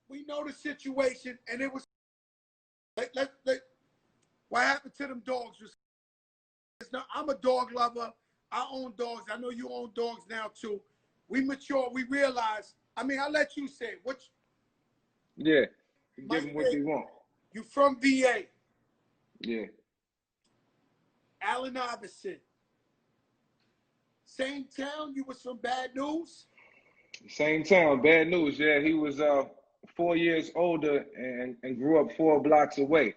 we know the situation, and it was what happened to them dogs was. I'm a dog lover. I own dogs. I know you own dogs now too. We mature. We realize. I mean, I'll let you say it. Yeah, give them what they want. You from VA? Yeah. Allen Iverson. Same town. You was from Bad News. Same town, Bad News. Yeah, he was 4 years older and grew up 4 blocks away.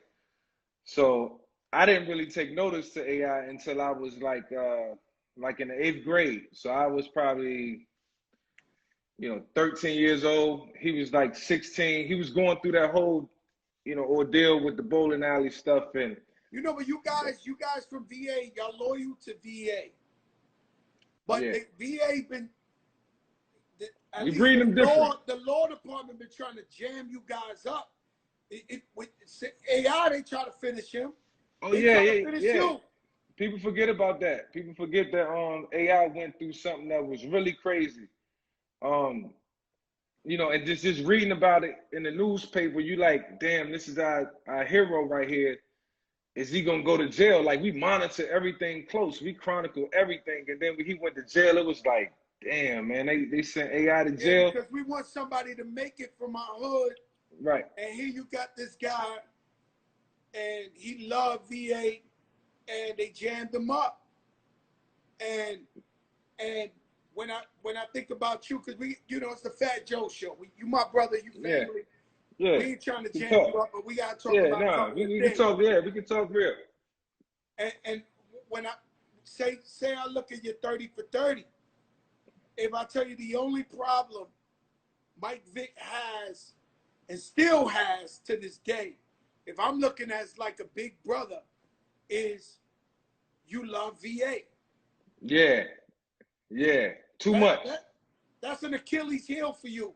So I didn't really take notice to AI until I was like in the 8th grade. So I was probably 13 years old. He was like 16. He was going through that whole ordeal with the bowling alley stuff. And but you guys from VA, y'all loyal to VA. But yeah. the VA been at We least breed them different. the law department been trying to jam you guys up. With AI, they try to finish him. Oh they yeah. You. People forget about that. People forget that AI went through something that was really crazy. And just reading about it in the newspaper, you like, damn, this is our hero right here. Is he gonna go to jail? Like, we monitor everything close, we chronicle everything, and then when he went to jail, it was like, damn, man, they sent AI to jail. Because we want somebody to make it from our hood. Right. And here you got this guy, and he loved VA, and they jammed him up. And when I think about you, because it's the Fat Joe show. You my brother, you family. Yeah. We ain't trying to jam you up, but we gotta talk about we can talk. Yeah, we can talk real. And when I say I look at your 30 for 30, if I tell you the only problem Mike Vick has and still has to this day, if I'm looking as like a big brother, is you love VA. Yeah. Too much. That's an Achilles heel for you,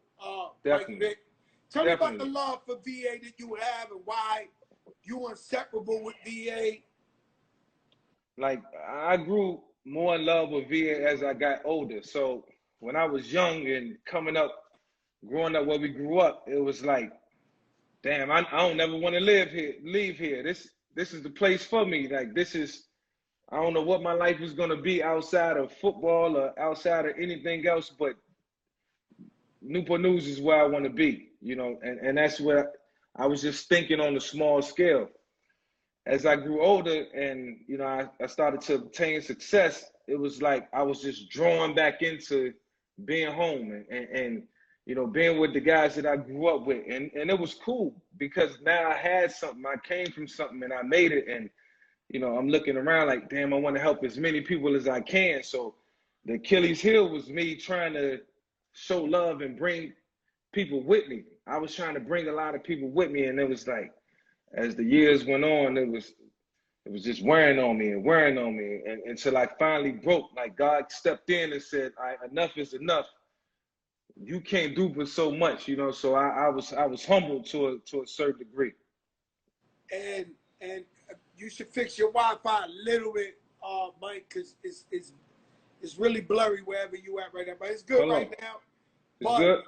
Definitely. Mike Vick. Tell me about the love for VA that you have and why you inseparable with VA. Like, I grew more in love with VA as I got older. So when I was young and growing up where we grew up, it was like, damn, I don't ever want to leave here. This is the place for me. Like, I don't know what my life is gonna be outside of football or outside of anything else, but Newport News is where I want to be, and that's where I was just thinking on a small scale. As I grew older and, I started to obtain success, it was like I was just drawn back into being home and being with the guys that I grew up with. And it was cool because now I had something. I came from something and I made it. And, I'm looking around like, damn, I want to help as many people as I can. So the Achilles heel was me trying to show love and bring people with me. I was trying to bring a lot of people with me, and it was like, as the years went on, it was just wearing on me and until I finally broke. Like, God stepped in and said, all right, enough is enough. You can't do but so much, so I was humbled to a certain degree. And you should fix your Wi-Fi a little bit, Mike, because it's really blurry wherever you at right now. But it's good right now. It's good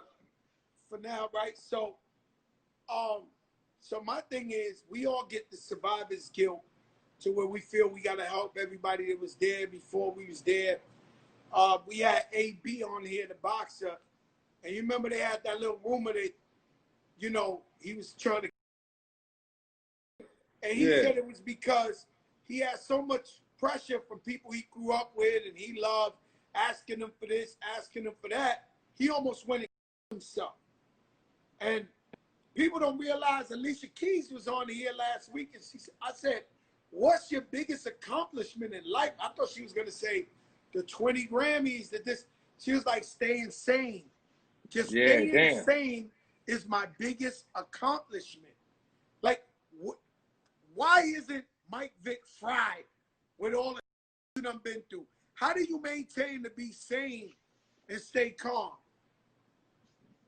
for now, right? So my thing is, we all get the survivor's guilt to where we feel we got to help everybody that was there before we was there. We had AB on here, the boxer, and you remember they had that little rumor that, he was trying to, and he said it was because he had so much pressure from people he grew up with and he loved, asking them for this, asking them for that. He almost went and himself. And people don't realize Alicia Keys was on here last week, and I said, what's your biggest accomplishment in life? I thought she was going to say the 20 Grammys, she was like, staying sane. Just staying sane is my biggest accomplishment. Like, why isn't Mike Vick fried with all the you done been through? How do you maintain to be sane and stay calm?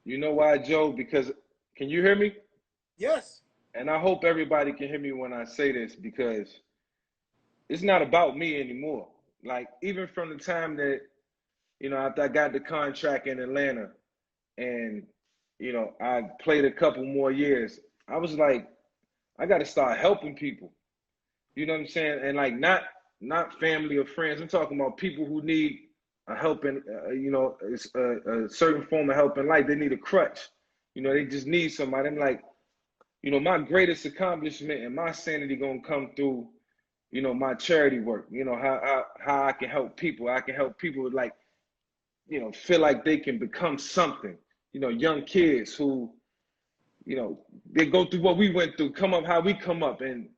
You know why, Joe? Because, can you hear me? Yes. And I hope everybody can hear me when I say this, because it's not about me anymore. Like, even from the time that, after I got the contract in Atlanta and you know, I played a couple more years, I was like, I got to start helping people. You know what I'm saying? And like not family or friends. I'm talking about people who need a helping, you know, a certain form of help in life. They need a crutch. You know, they just need somebody. I'm like, you know, my greatest accomplishment and my sanity gonna come through, you know, my charity work. You know, how I can help people. I can help people like, you know, feel like they can become something. You know, young kids who, you know, they go through what we went through, come up how we come up, and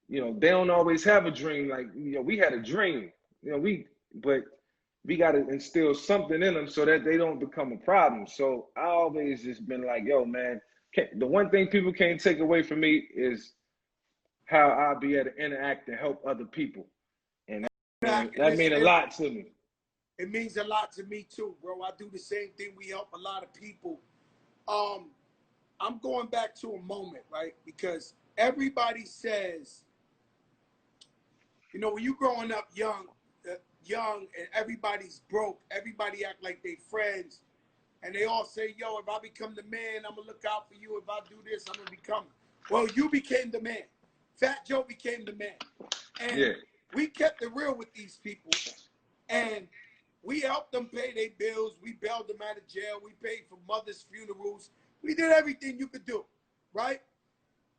you know, they don't always have a dream. Like, you know, we had a dream. You know, but we got to instill something in them so that they don't become a problem. So I always just been like, yo, man, the one thing people can't take away from me is how I'll be able to interact and help other people. And that mean a lot to me. It means a lot to me too, bro. I do the same thing. We help a lot of people. I'm going back to a moment, right? Because everybody says, you know, when you growing up young and everybody's broke, everybody act like they friends, and they all say, yo, if I become the man, I'm gonna look out for you. If I do this, I'm gonna become. Well, you became the man. Fat Joe became the man. And we kept it real with these people. And we helped them pay their bills. We bailed them out of jail. We paid for mothers' funerals. We did everything you could do, right?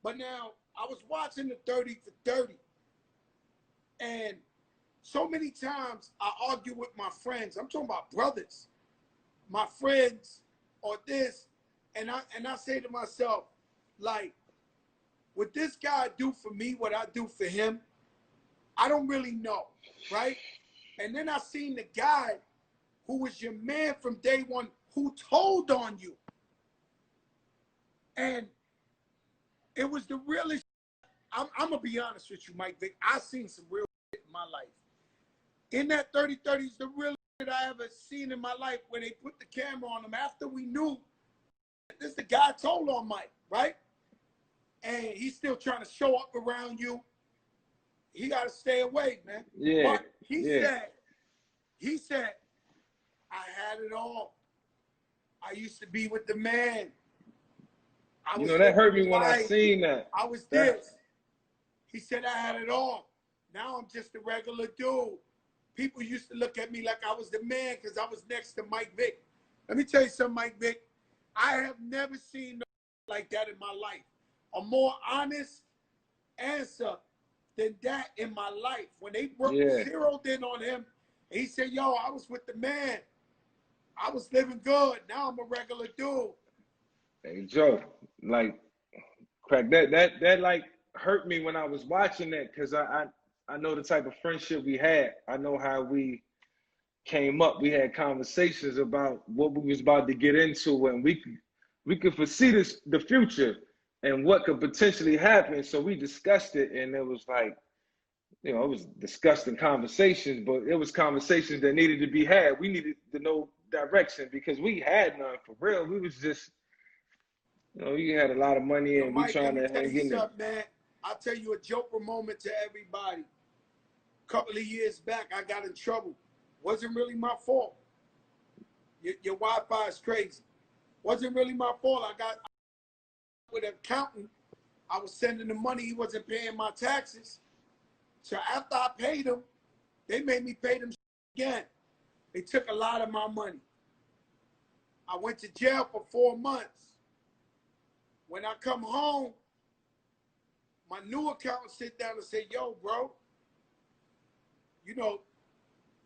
But now, I was watching the 30 for 30. And so many times I argue with my friends. I'm talking about brothers. My friends or this. And I say to myself, like, would this guy do for me what I do for him? I don't really know, right? And then I seen the guy who was your man from day one who told on you. And it was the realest. I'm going to be honest with you, Mike Vick. I've seen some real shit in my life. In that 30-30 is the realest shit I ever seen in my life where they put the camera on him after we knew this the guy told on Mike, right? And he's still trying to show up around you. He got to stay away, man. Yeah. But he said, I had it all. I used to be with the man. You know, that hurt me when I seen that. I was this. He said I had it all. Now I'm just a regular dude. People used to look at me like I was the man because I was next to Mike Vick. Let me tell you something, Mike Vick. I have never seen no like that in my life. A more honest answer than that in my life. When they zeroed in on him, he said, yo, I was with the man. I was living good. Now I'm a regular dude. Hey, Joe, like, crack, that like hurt me when I was watching that because I know the type of friendship we had. I know how we came up. We had conversations about what we was about to get into, and we could foresee the future and what could potentially happen. So we discussed it, and it was like, you know, it was disgusting conversations, but it was conversations that needed to be had. We needed to know direction because we had none for real. We was just, you know, you had a lot of money and Mike, we trying to hang in there. Man. I'll tell you a joker moment to everybody. A couple of years back, I got in trouble. Wasn't really my fault. Your Wi-Fi is crazy. Wasn't really my fault. I got with an accountant. I was sending the money. He wasn't paying my taxes. So after I paid him, they made me pay them again. They took a lot of my money. I went to jail for 4 months. When I come home, my new accountant sit down and say, yo, bro, you know,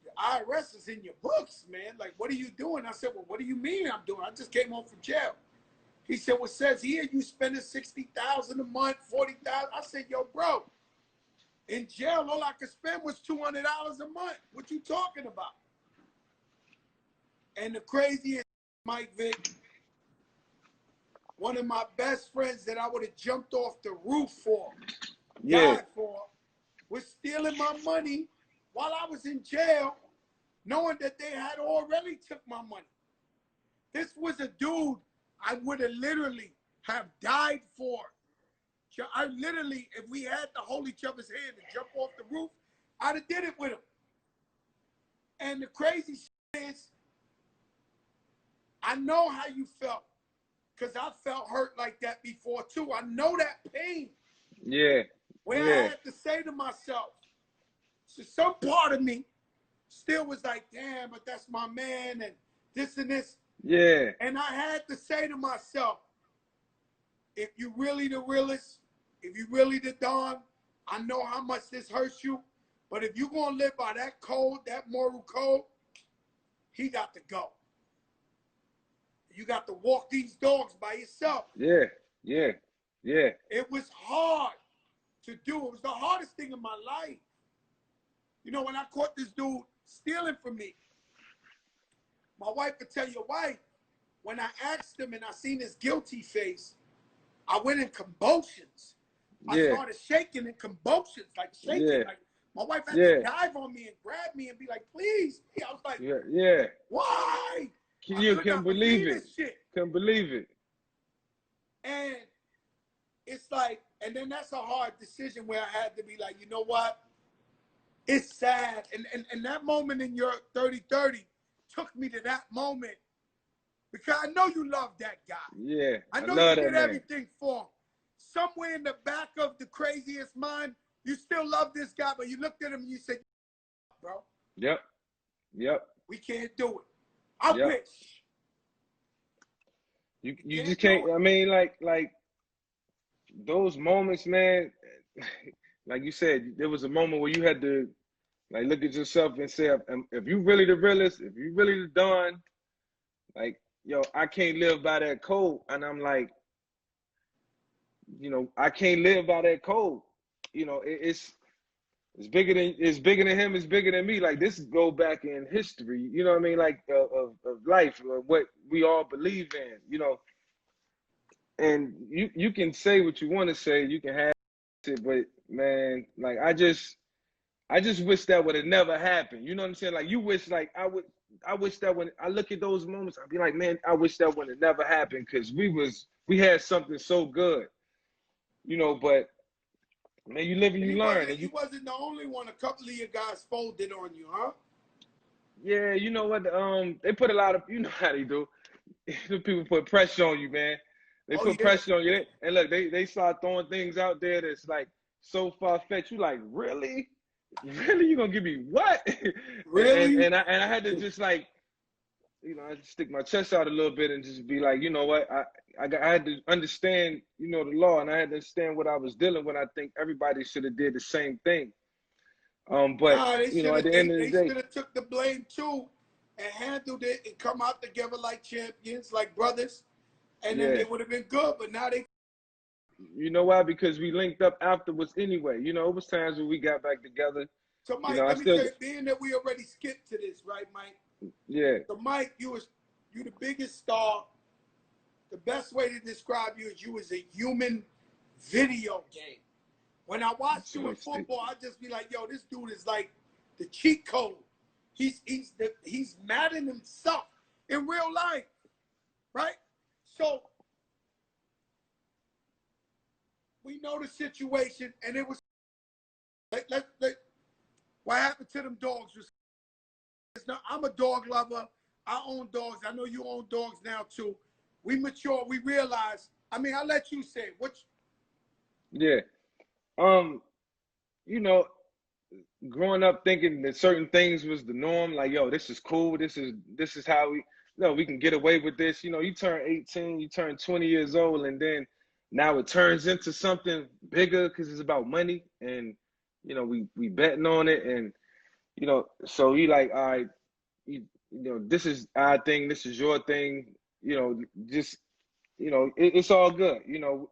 the IRS is in your books, man. Like, what are you doing? I said, well, what do you mean I'm doing? I just came home from jail. He said, well, it says here you spending $60,000 a month, $40,000. I said, yo, bro, in jail, all I could spend was $200 a month. What you talking about? And the craziest, Mike Vick, one of my best friends that I would have jumped off the roof for, died for, was stealing my money while I was in jail, knowing that they had already took my money. This was a dude I would have literally have died for. I literally, if we had to hold each other's hand and jump off the roof, I'd have did it with him. And the crazy shit is, I know how you felt. because I felt hurt like that before too. I know that pain. Yeah. Where I Yeah. had to say to myself, so some part of me still was like, damn, but that's my man and this and this. Yeah. And I had to say to myself, if you really the realest, if you really the Don, I know how much this hurts you, but if you're going to live by that code, that moral code, he got to go. You got to walk these dogs by yourself. Yeah. Yeah. Yeah. It was hard to do. It was the hardest thing in my life. You know, when I caught this dude stealing from me, my wife would tell your wife, when I asked him and I seen his guilty face, I went in convulsions. I started shaking in convulsions, like shaking. Yeah. Like my wife had to dive on me and grab me and be like, please. I was like, why? You can believe it. This shit. Can believe it. And it's like, and then that's a hard decision where I had to be like, you know what? It's sad. And that moment in your 30-30 took me to that moment because I know you love that guy. Yeah. I know you did everything for him. Somewhere in the back of the craziest mind, you still love this guy, but you looked at him and you said, bro. Yep. Yep. We can't do it. I wish. You just can't. I mean, like those moments, man. Like you said, there was a moment where you had to like look at yourself and say, if you really the realest, if you really the Don, like, yo, I can't live by that code. And I'm like, you know, I can't live by that code. You know, it's bigger than him, it's bigger than me. Like this go back in history, you know what I mean? Like of life, what we all believe in, you know. And you can say what you want to say, you can have it, but man, like I just wish that would have never happened. You know what I'm saying? Like you wish, like I wish that when I look at those moments, I'd be like, man, I wish that would have never happened because we had something so good, you know. But man, you live and you learn. He wasn't the only one. A couple of your guys folded on you, huh? Yeah, you know what? They put a lot of, you know how they do. People put pressure on you, man. They put pressure on you, and look, they start throwing things out there that's like so far fetched. You like, really, you gonna give me what? Really? And I had to just like, you know, I had to stick my chest out a little bit and just be like, you know what, I had to understand, you know, the law, and I had to understand what I was dealing with. I think everybody should have did the same thing. But you know, at the end of the day, they should have took the blame too and handled it and come out together like champions, like brothers. And then they would have been good, but now they. You know why? Because we linked up afterwards anyway. You know, it was times when we got back together. So, Mike, you know, let me say, being that we already skipped to this, right, Mike? Yeah. So, Mike, you the biggest star. The best way to describe you is you was a human video game. When I watched you in football, I just be like, yo, this dude is like the cheat code. He's Madden himself in real life, right? So we know the situation, and it was what happened to them dogs was. I'm a dog lover. I own dogs. I know you own dogs now too. We mature. We realize. I mean, I'll let you say which. Yeah. You know, growing up thinking that certain things was the norm, like, yo, this is cool. This is how we can get away with this. You know, you turn 18, you turn 20 years old, and then now it turns into something bigger because it's about money, and you know, we betting on it, and you know, so you like, all right, you know, this is our thing, this is your thing, you know, just, you know, it's all good, you know,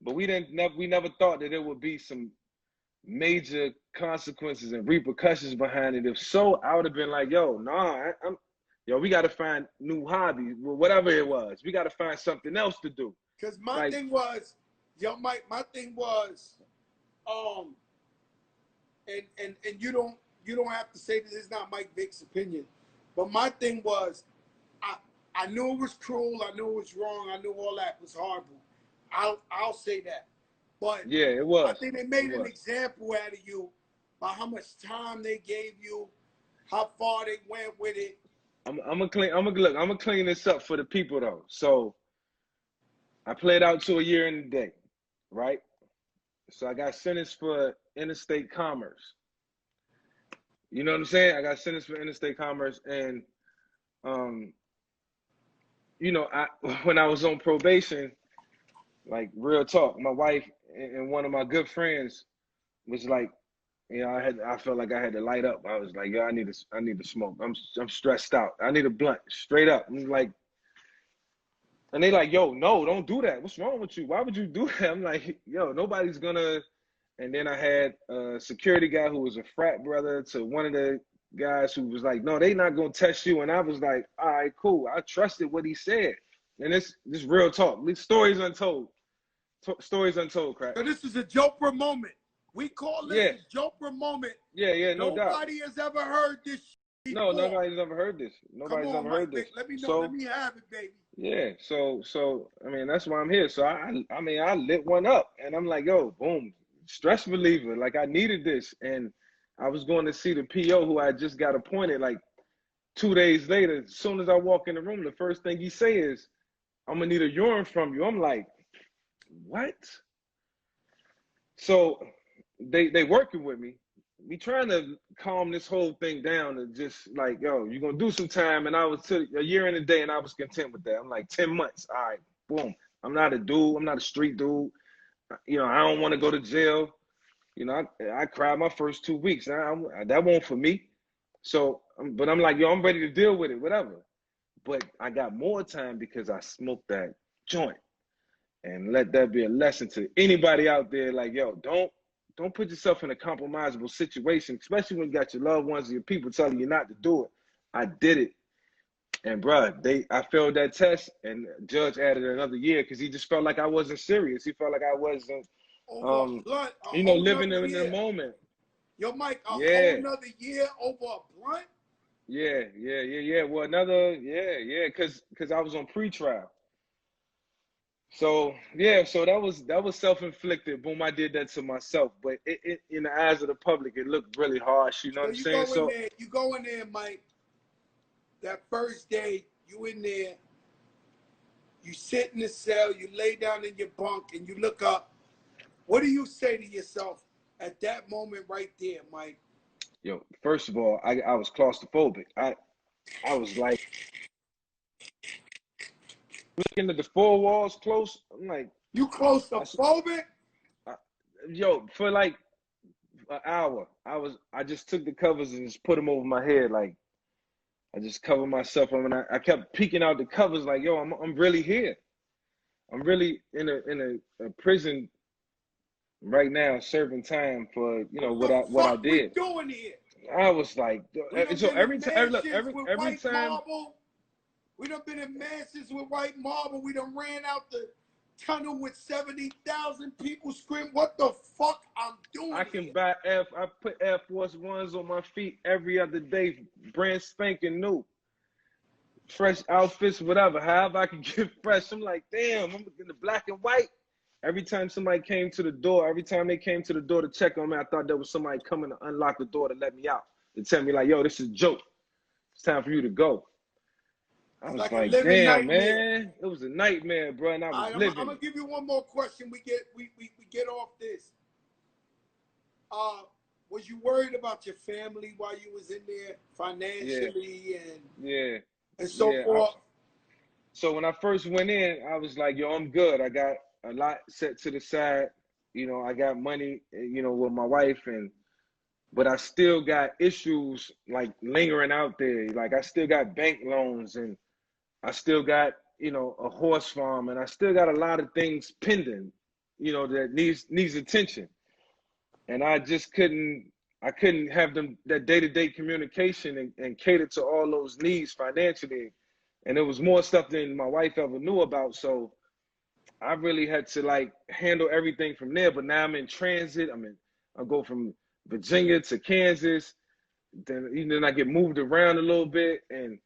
but we never thought that there would be some major consequences and repercussions behind it. If so, I would have been like, yo, nah, we got to find new hobbies, whatever it was. We got to find something else to do. Because my thing was, yo, Mike, my thing was, and you don't have to say this is not Mike Vick's opinion, but my thing was, I knew it was cruel, I knew it was wrong, I knew all that was horrible. I'll say that. But yeah, it was. I think they made an example out of you by how much time they gave you, how far they went with it. I'm gonna clean this up for the people though. So I played out to a year and a day, right? So I got sentenced for interstate commerce. You know what I'm saying? I got sentenced for interstate commerce, and um, you know, I when I was on probation, like real talk, my wife and one of my good friends was like, you know, I felt like I had to light up. I was like, yo, I need to smoke. I'm stressed out. I need a blunt, straight up. I'm like, and they like, yo, no, don't do that. What's wrong with you? Why would you do that? I'm like, yo, nobody's gonna. And then I had a security guy who was a frat brother to one of the guys who was like, no, they not gonna test you. And I was like, all right, cool. I trusted what he said. And this real talk. These stories untold. Stories untold, crap. So this is a Jopra moment. We call this a Jopra moment. Yeah, no doubt. Nobody has ever heard this before. No, nobody's ever heard this. Nobody's ever heard this. Let me know. So, let me have it, baby. Yeah, so I mean that's why I'm here. So I mean I lit one up, and I'm like, yo, boom, stress reliever. Like I needed this, and I was going to see the PO who I just got appointed. Like 2 days later, as soon as I walk in the room, the first thing he say is, "I'm gonna need a urine from you." I'm like, what? So they working with me. We trying to calm this whole thing down and just like, yo, you're gonna do some time. And I was to a year and a day, and I was content with that. I'm like 10 months. All right, boom. I'm not a dude. I'm not a street dude. You know, I don't want to go to jail. You know, I cried my first 2 weeks. That won't for me. So, but I'm like, yo, I'm ready to deal with it, whatever. But I got more time because I smoked that joint. And let that be a lesson to anybody out there. Like, yo, don't put yourself in a compromisable situation, especially when you got your loved ones and your people telling you not to do it. I did it. And bruh, I failed that test, and the judge added another year because he just felt like I wasn't serious. He felt like I wasn't, living in the moment. Yo, Mike, a whole another year over a blunt? Yeah. Well, because I was on pretrial. So that was self-inflicted. Boom, I did that to myself. But it in the eyes of the public, it looked really harsh. You know what I'm saying? You go in there, Mike. That first day, you in there. You sit in the cell. You lay down in your bunk, and you look up. What do you say to yourself at that moment right there, Mike? Yo, first of all, I was claustrophobic. I was like, looking at the four walls close. I'm like, you claustrophobic? Yo, for like an hour, I just took the covers and just put them over my head. Like I just covered myself. I kept peeking out the covers. Like, yo, I'm really here. I'm really in a prison right now, serving time for what I did. What doing here? I was like, so every time, we done been in mansions with white marble. We done ran out the tunnel with 70,000 people scream, what the fuck I'm doing I can buy I put Air Force Ones on my feet every other day, brand spanking new. Fresh outfits, whatever, however I can get fresh. I'm like, damn, I'm in the black and white. Every time somebody came to the door, every time they came to the door to check on me, I thought there was somebody coming to unlock the door to let me out, to tell me like, yo, this is a joke. It's time for you to go. I was like damn, man, it was a nightmare, bro, and I was living. I'm gonna give you one more question. We get off this. Was you worried about your family while you was in there financially and so forth? So when I first went in, I was like, yo, I'm good. I got a lot set to the side. You know, I got money, with my wife, but I still got issues like lingering out there. Like I still got bank loans, and I still got, a horse farm, and I still got a lot of things pending, that needs attention. And I just couldn't have that day-to-day communication and cater to all those needs financially. And it was more stuff than my wife ever knew about. So I really had to like handle everything from there. But now I'm in transit. I go from Virginia to Kansas. Then I get moved around a little bit, and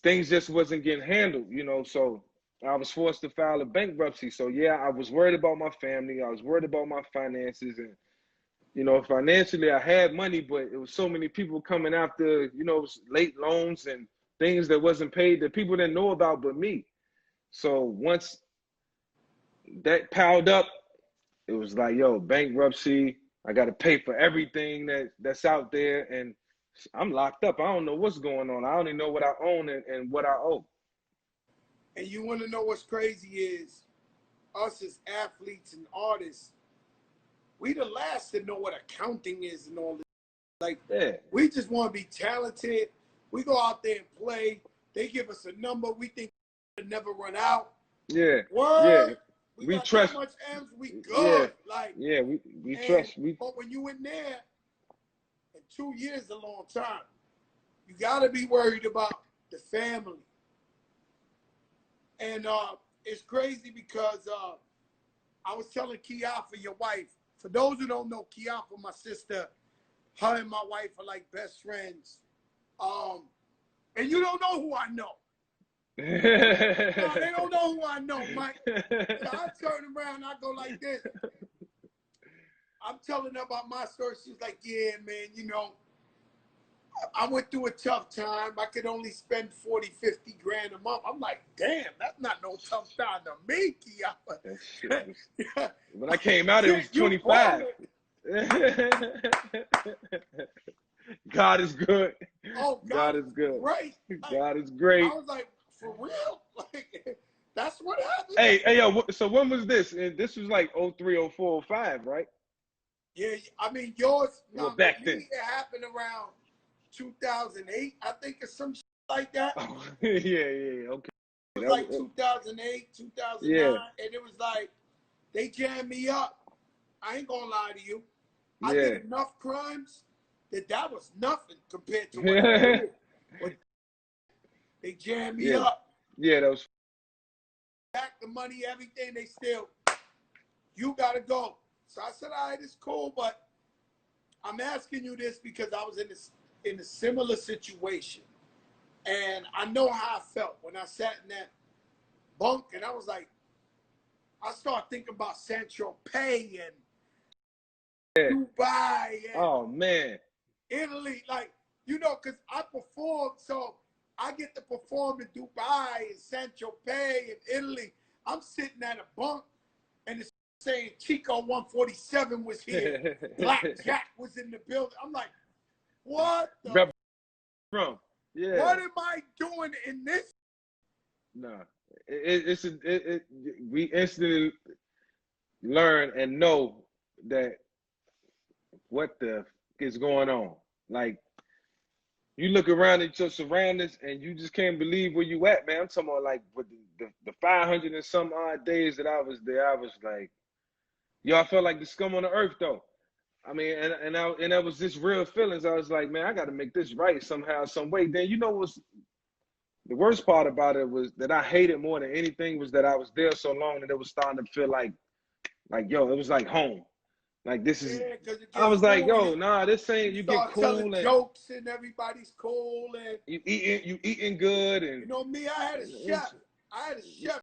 things just wasn't getting handled, so I was forced to file a bankruptcy. So yeah, I was worried about my family. I was worried about my finances, and financially I had money, but it was so many people coming after, late loans and things that wasn't paid that people didn't know about but me. So once that piled up. It was like, yo, bankruptcy. I got to pay for everything that's out there, and I'm locked up. I don't know what's going on. I only know what I own and what I owe. And you want to know what's crazy is us as athletes and artists, we the last to know what accounting is and all this. Like, we just want to be talented. We go out there and play. They give us a number. We think we'll never run out. Yeah. Word. Yeah. We got trust. that much M's. We good. Yeah. Like, yeah. We trust. But when you in there, and 2 years is a long time. You got to be worried about the family. And it's crazy because I was telling Kiafa, your wife, for those who don't know, Kiafa, my sister, her and my wife are like best friends. And you don't know who I know. No, they don't know who I know, Mike. So I turn around and I go like this. I'm telling her about my story. She's like, yeah, man, you know, I went through a tough time. I could only spend 40, 50 grand a month. I'm like, damn, that's not no tough time to me, Kiafa. When I came out, it was 25. God is good. Oh, God is good. Great. God is great. I was like, for real? Like, that's what happened? Hey, yo, so when was this? And this was like 03, 04, 05, right? Yeah, I mean, yours, well, back then. It happened around 2008, I think, or some shit like that. Oh, yeah, okay. It was like 2008, 2009, and it was like, they jammed me up. I ain't gonna lie to you. I did enough crimes that was nothing compared to what I did. They jammed me up. Yeah, that was. Back the money, everything, they still, you gotta go. So I said, all right, it's cool, but I'm asking you this because I was in a similar situation. And I know how I felt when I sat in that bunk and I was like, I started thinking about Central Pay and Dubai and oh man, Italy, like, you know, because I perform, so I get to perform in Dubai and Central Pay and Italy. I'm sitting at a bunk and it's saying Chico 147 was here. Black Jack was in the building. I'm like, what the from? Yeah. What am I doing in this? Nah, we instantly learn and know that what the is going on. Like, you look around at your surroundings and you just can't believe where you at, man. I'm talking about like with the 500 and some odd days that I was there, I was like, yo, I felt like the scum on the earth though. I mean, and that was just real feelings. I was like, man, I got to make this right somehow, some way. Then you know what's the worst part about it was that I hated more than anything was that I was there so long that it was starting to feel like yo, it was like home. Like this is. I was like, yo, nah, this ain't. You get cool and jokes and everybody's cool and you eating good and you know me. I had a chef.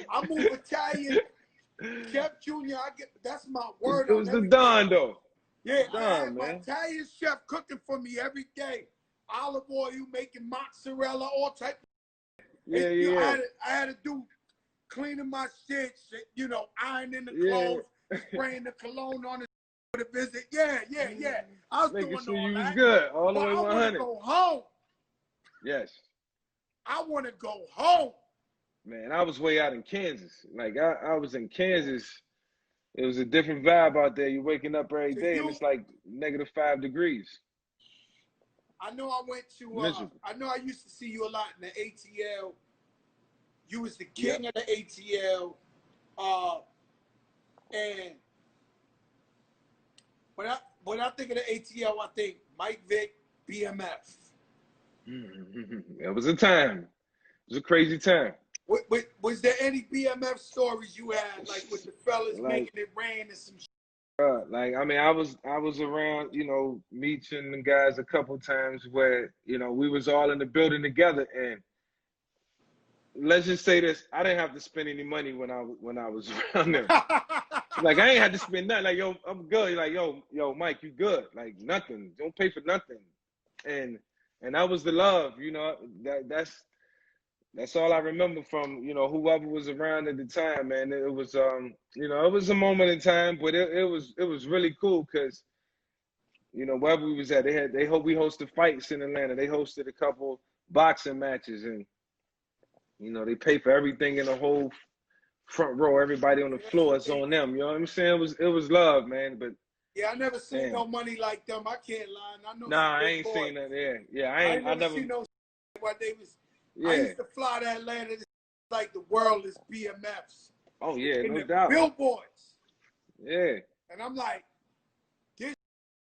I move Italian. Chef Junior, that's my word. It was the Don though. Yeah, I had my Italian chef cooking for me every day. Olive oil, making mozzarella, all type. Yeah. I had to do cleaning my shit, you know, ironing the clothes, spraying the cologne on it for the visit. Yeah. I was making doing sure all you that. was good, all the way 100. I want to go home. Yes. I want to go home. Man, I was way out in Kansas. Like I was in Kansas. It was a different vibe out there. You're waking up every day and it's like -5 degrees. I know I went to, I know I used to see you a lot in the ATL. You was the king of the ATL. And when I think of the ATL, I think Mike Vick, BMF. It was a time. It was a crazy time. Was there any BMF stories you had, like with the fellas making it rain and some shit? Like, I mean, I was around, you know, meeting the guys a couple times where, you know, we was all in the building together, and let's just say this, I didn't have to spend any money when I was around them. Like, I ain't had to spend nothing. Like, yo, I'm good. Like, yo, Mike, you good? Like, nothing. Don't pay for nothing. And that was the love, you know. That's all I remember from, whoever was around at the time, man. It was, it was a moment in time, but it was really cool because, wherever we was at, we hosted fights in Atlanta. They hosted a couple boxing matches, and they pay for everything in the whole front row. Everybody on the That's floor, what it's they on do. them. You know what I'm saying? It was love, man. But Yeah, I never seen damn, no money like them. I can't lie. And I know some nah, I big ain't boys. seen that. Yeah, yeah, I ain't I never never. seen no while they was. I Yeah. used to fly to Atlanta. It's like the world is BMFs Oh yeah, in no the doubt. billboards, Yeah. and I'm like, this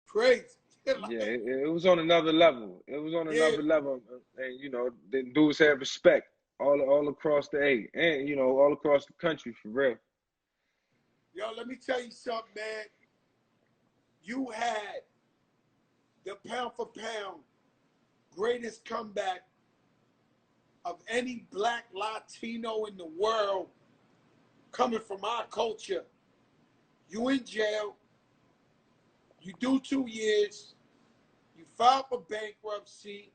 crazy. Yeah, Like, it was on another level. It was on yeah, another level, and the dudes had respect all across the A, and all across the country for real. yo, let me tell you something, man. You had the pound for pound greatest comeback of any black Latino in the world coming from our culture. You in jail, you do 2 years, you file for bankruptcy,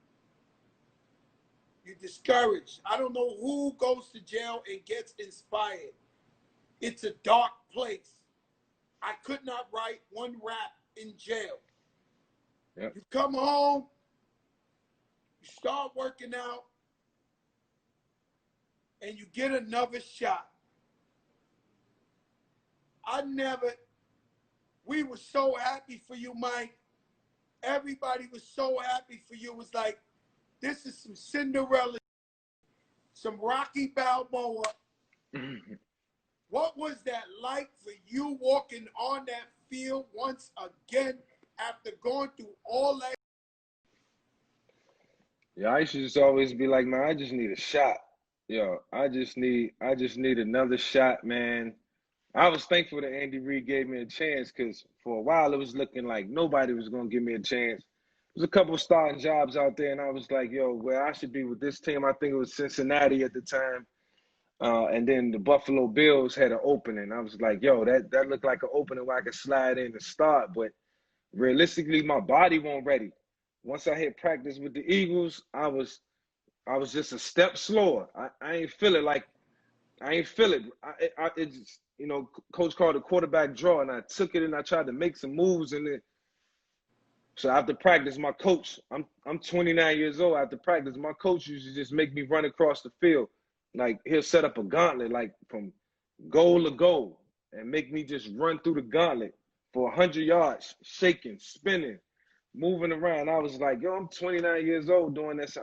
you're discouraged. I don't know who goes to jail and gets inspired. It's a dark place. I could not write one rap in jail. Yep. You come home, you start working out, and you get another shot. We were so happy for you, Mike. Everybody was so happy for you. It was like, this is some Cinderella, some Rocky Balboa. What was that like for you walking on that field once again after going through all that? Yeah, I used to just always be like, man, I just need a shot. Yo, I just need another shot, man. I was thankful that Andy Reid gave me a chance because for a while it was looking like nobody was gonna give me a chance. There's a couple starting jobs out there, and I was like, yo, where I should be with this team. I think it was Cincinnati at the time. And then the Buffalo Bills had an opening. I was like, yo, that looked like an opening where I could slide in and start. But realistically, my body wasn't ready. Once I hit practice with the Eagles, I was just a step slower. I ain't feel it like I ain't feel it. It just, coach called a quarterback draw, and I took it and I tried to make some moves in it. So after practice, my coach, I'm 29 years old. After practice, my coach used to just make me run across the field. Like he'll set up a gauntlet, like from goal to goal, and make me just run through the gauntlet for 100 yards, shaking, spinning, moving around. I was like, yo, I'm 29 years old doing this.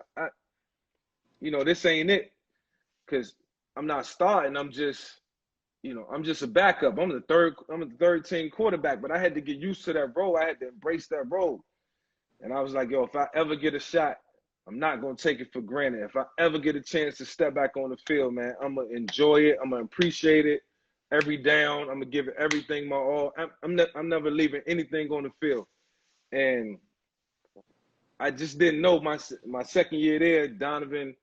This ain't it, because I'm not starting. I'm just a backup. I'm the third team quarterback, but I had to get used to that role. I had to embrace that role. And I was like, yo, if I ever get a shot, I'm not going to take it for granted. If I ever get a chance to step back on the field, man, I'm going to enjoy it. I'm going to appreciate it every down. I'm going to give it everything my all. I'm never leaving anything on the field. And I just didn't know my second year there, Donovan,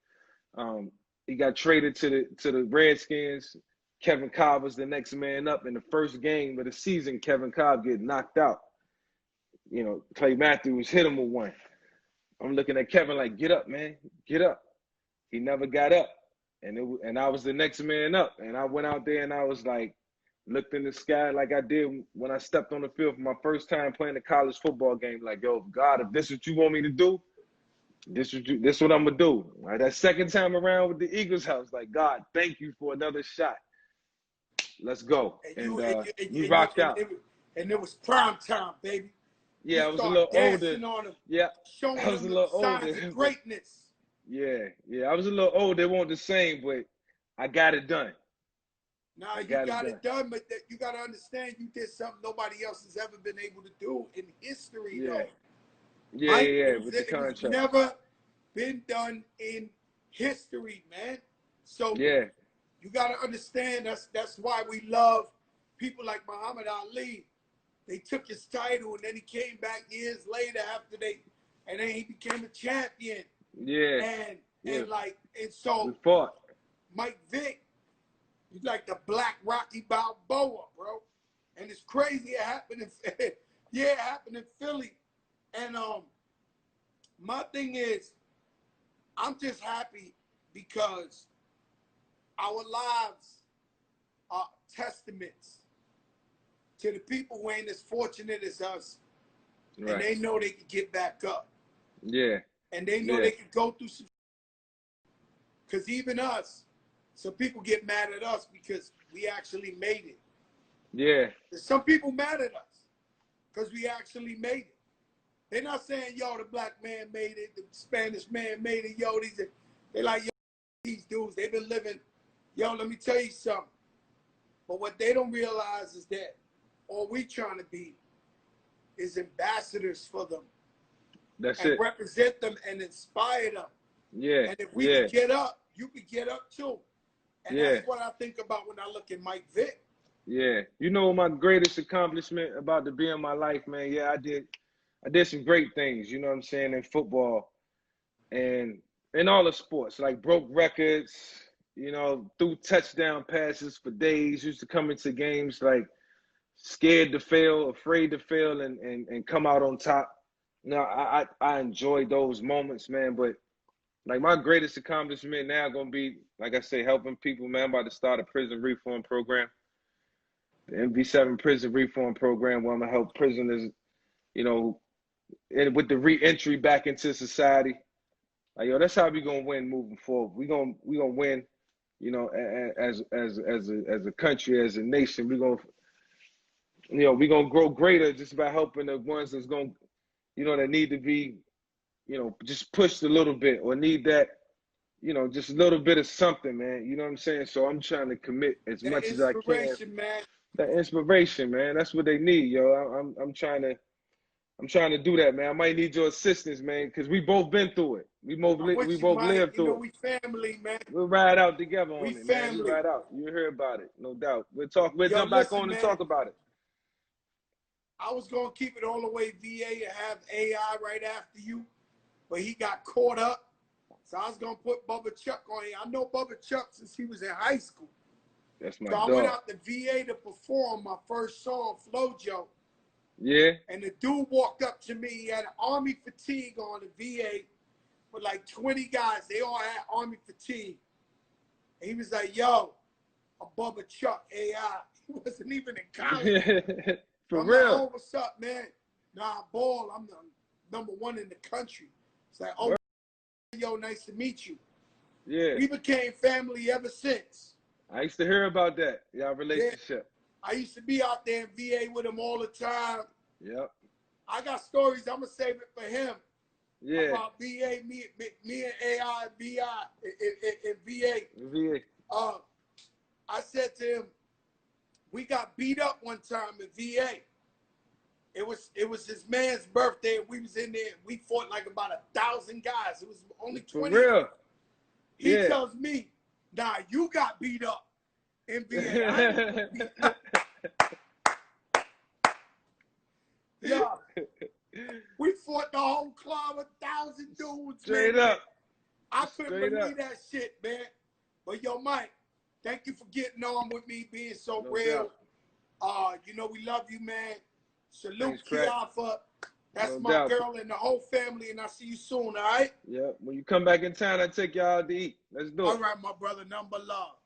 he got traded to the Redskins. Kevin Cobb was the next man up. In the first game of the season, Kevin Cobb get knocked out. Clay Matthews hit him with one. I'm looking at Kevin like, get up, man, get up. He never got up, and I was the next man up. And I went out there and I was like, looked in the sky like I did when I stepped on the field for my first time playing a college football game. Like, yo, God, if this is what you want me to do, this what I'm gonna do. Right? That second time around with the Eagles house, like, God, thank you for another shot. Let's go. And And you we rocked out. and it was prime time, baby. You Yeah, I was a start little older. dancing on them, Yeah, I showing was them a the little signs of older. But greatness. yeah, I was a little older. It wasn't the same, but I got it done. Now I you got it got done. it done, but you got to understand you did something nobody else has ever been able to do in history, Yeah, though. yeah, Mike, yeah, with the it was contract. never been done in history, man. So Yeah, you got to understand that's why we love people like Muhammad Ali. They took his title and then he came back years later and then he became a champion. yeah, And yeah. and We so fought. Mike Vick, he's like the Black Rocky Balboa, bro. And it's crazy it happened in yeah, it happened in Philly. And my thing is, I'm just happy because our lives are testaments to the people who ain't as fortunate as us, Right. and they know they can get back up. Yeah. And they know they can go through some, because even us, some people get mad at us because we actually made it. Yeah. There's some people mad at us because we actually made it. They're not saying, yo, the black man made it, the Spanish man made it, yo, they're like, yo, these dudes, they've been living, yo, let me tell you something. But what they don't realize is that all we trying to be is ambassadors for them. That's and it. represent them and inspire them. Yeah. And if we can get up, you can get up too. And that's what I think about when I look at Mike Vick. Yeah. You know my greatest accomplishment about to be in my life, man? Yeah, I did some great things, you know what I'm saying, in football and in all the sports, like broke records, you know, threw touchdown passes for days, used to come into games like scared to fail, afraid to fail, and come out on top. No, I enjoy those moments, man. But like my greatest accomplishment now gonna be, like I say, helping people, man. I'm about to start a prison reform program, the MV7 prison reform program, where I'm gonna help prisoners, you know, and with the re-entry back into society. Like, yo, that's how we gonna win moving forward. We gonna win, you know, as a country, as a nation. We gonna grow greater just by helping the ones that's gonna, you know, that need to be, you know, just pushed a little bit or need that, you know, just a little bit of something, man. You know what I'm saying? So I'm trying to commit as That much as I can. inspiration, man. That inspiration, man. That's what they need, yo. I'm trying to do that, man. I might need your assistance, man, because we both been through it. We both I'm with you, lived Mike. You through know, it. we family, man. We'll ride out together We on it, man. We family. ride out. You hear about it, no doubt. We'll Yo, jump back listen, on and man, talk about it. I was going to keep it all the way VA and have AI right after you, but he got caught up. So I was going to put Bubba Chuck on here. I know Bubba Chuck since he was in high school. That's my So dog. I went out to VA to perform my first song, Flojo. Yeah. And the dude walked up to me. He had an army fatigue on the VA with like 20 guys. They all had army fatigue. And he was like, yo, I'm Bubba Chuck, AI. He wasn't even in college. For I'm real. like, oh, what's up, man? Nah, ball. I'm the #1 in the country. It's like, oh, yo, nice to meet you. Yeah. We became family ever since. I used to hear about that, y'all relationship. Yeah. I used to be out there in VA with him all the time. Yep. I got stories. I'm going to save it for him. Yeah. About VA, me and AI, in VA. VA. I said to him, we got beat up one time in VA. It was his man's birthday. We was in there. We fought like about 1,000 guys. It was only 20. For real. He tells me, nah, you got beat up in VA. I didn't get beat up. Yeah. We fought the whole club, 1,000 dudes. Straight man. up. I couldn't believe that shit, man. But yo, Mike, thank you for getting on with me, being so real. You know, we love you, man. Salute Kiafa. That's my girl and the whole family, and I'll see you soon, all right? Yeah. When you come back in town, I'll take y'all out to eat. Let's do it. All right, my brother. Number love.